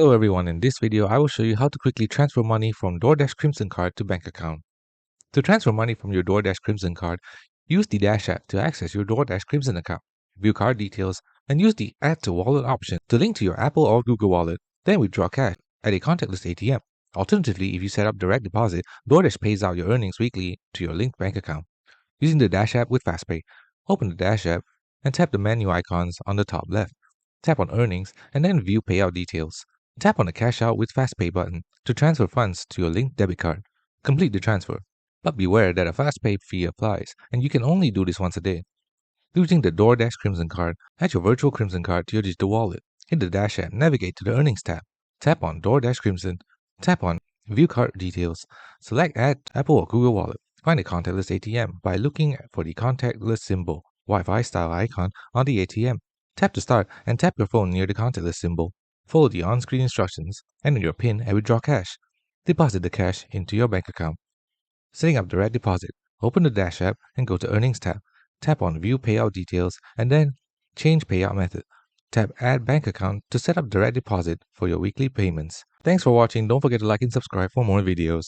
Hello everyone, in this video I will show you how to quickly transfer money from DoorDash Crimson Card to bank account. To transfer money from your DoorDash Crimson Card, use the Dash app to access your DoorDash Crimson account, view card details, and use the Add to Wallet option to link to your Apple or Google Wallet, then withdraw cash at a contactless ATM. Alternatively, if you set up direct deposit, DoorDash pays out your earnings weekly to your linked bank account. Using the Dash app with FastPay, open the Dash app and tap the menu icons on the top left. Tap on Earnings and then View Payout Details. Tap on the Cash Out with FastPay button to transfer funds to your linked debit card. Complete the transfer, but beware that a FastPay fee applies and you can only do this once a day. Using the DoorDash Crimson Card, add your virtual Crimson Card to your digital wallet. In the Dash app, navigate to the Earnings tab. Tap on DoorDash Crimson. Tap on View Card Details. Select Add Apple or Google Wallet. Find a contactless ATM by looking for the contactless symbol, Wi-Fi style icon on the ATM. Tap to start and tap your phone near the contactless symbol. Follow the on-screen instructions, enter your PIN and withdraw cash. Deposit the cash into your bank account. Setting up direct deposit, open the Dash app and go to Earnings tab. Tap on View Payout Details and then Change Payout Method. Tap Add Bank Account to set up direct deposit for your weekly payments. Thanks for watching. Don't forget to like and subscribe for more videos.